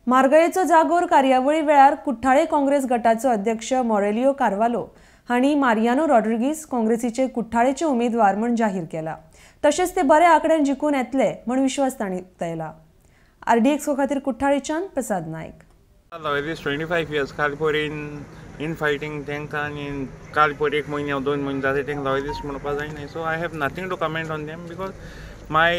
म्हारगायेचो जागोर कार्यावळी वेळार कुठ्ठाळे काँग्रेस गटाचो अध्यक्ष मॉरेलियो कार्वालो हांणी मारियानो रॉड्रिगीस काँग्रेसीचे कुठ्ठाळेचे उमेदवार म्हूण जाहीर केला। तशेंच ते बरे आंकड्यान जिखून येतले म्हूण विश्वास तांणी उक्तायला। RDX खातीर कुठ्ठाळेच्यान प्रसाद नायक। 25 years कालपोर in fighting तांकां आनी कालपोर 1 म्हयनो 2 म्हयने जाले तांकां लॉयलिस्ट म्हणपाक जायना। So I have nothing to comment on them because my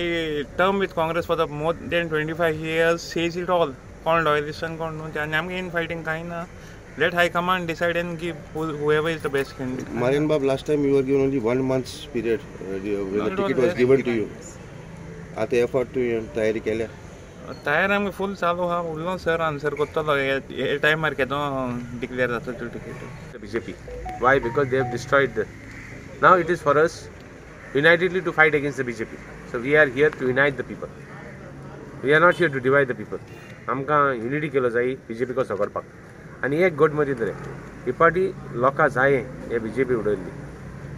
term with Congress for the more than 25 years says it all. कोण लॉयलिस्ट आनी कोण न्हू आनी आमगे इन फायटींग कांय ना। Let High Command decide and give whoever is the best candidate. Marian Bab, last time you were given only 1 month's period when the ticket was given to you. आता effort to तयारी केल्या? तयार आमगे फुल चालू आहा। उरलो सर आन्सर करतलो हे टायमार केदो डिक्लेअर जाता तो ticket. BJP. Why? Because they have destroyed the. Now it is for us unitedly to fight against the BJP. So we are here to unite the people. We are not here to divide the people. आमकां unity केलो जाय BJP को सगळपाक आनी एक गोट मदीं रे ही party लोकां जाय हे BJP उडयल्ली।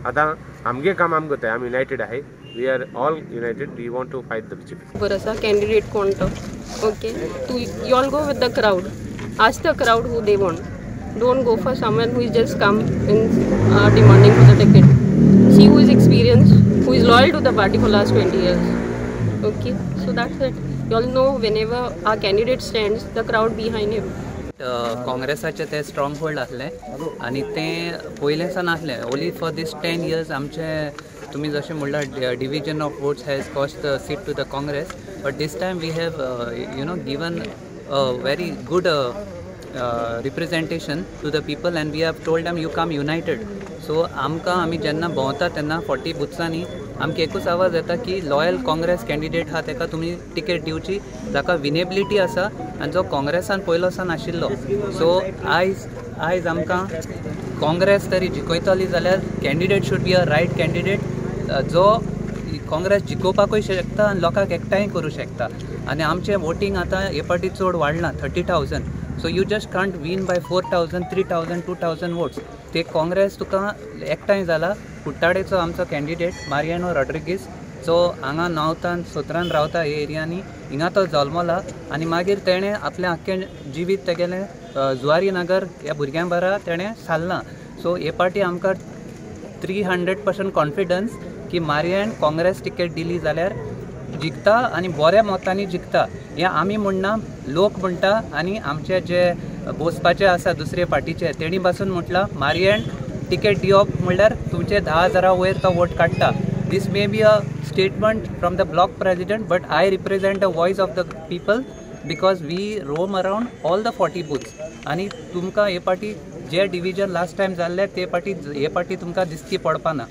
आतां आमगे काम आमकां कोताय आमी युनायटेड आहाय। We are all united. We want to fight the BJP। बरं आसा कॅन्डिडेट कोण तो okay you all go with the crowd ask the crowd who they want don't go for someone who is just come in demanding for the ticket see who is experienced who is loyal to the party for last 20 years okay so that's it you all know whenever our candidate stands the crowd behind him काँग्रेसाचे ते strong hold आसले आनी ते पयले San आसले only for this 10 years आमचे तुमी जशें म्हणल्यार division of votes has cost the seat to the Congress but this time we have given a very good representation to the people and we have told them you come united so आमी जेन्ना भोंवता तेन्ना 40 बुथ्सांनी आमकां एकूच आवाज येता की loyal Congress candidate आहा ताका तुमी टिकेट दिवची जाका विनेबिलिटी आसा आनी जो काँग्रेसान पयलो सान आशिल्लो सो आयज आमकां काँग्रेस तरी जिखयतली जाल्यार candidate should be a right candidate जो काँग्रेस जिखोवपाकूय शकता आनी लोकांक एकठांय करूं शकता आनी आमचें वोटींग आतां हे फावटी चड वाडलां 30,000 so you just can't win by 4,000 3,000 2,000 votes ते काँग्रेस तुका एकठांय जाला कुट्टाडेचो आमचो कॅन्डिडेट मारियानो रॉड्रिगीस जो हांगा नावतान सोत्रान रावता हे एरियांनी हिंगा तो जल्मला आनी मागीर तेणें आपलें आख्खें जिवीत तेगेलें जुवारी नगर ह्या भुरग्यां बारा तेणें सारलां सो हे पाटी आमकां 300% कॉन्फिडन्स की मारियान काँग्रेस टिकेट दिली जाल्यार जिखता आनी बऱ्या मतांनी जिखता हें आमी म्हणना लोक म्हणटा आनी आमचे जे बोसपाचे आसा दुसरे पार्टीचे तेणी पासून म्हटलां मारियान टिकेट दिवप म्हणल्यार तुमचे 10,000 वयर तो वोट काडटा this may be a statement from the block president but I represent the voice of the people because we roam around all the 40 booths आनी तुमकां हे पाटी जे डिविजन लास्ट टायम जाल्ले ते पाटी हे पाटी तुमकां दिसती पडपाना।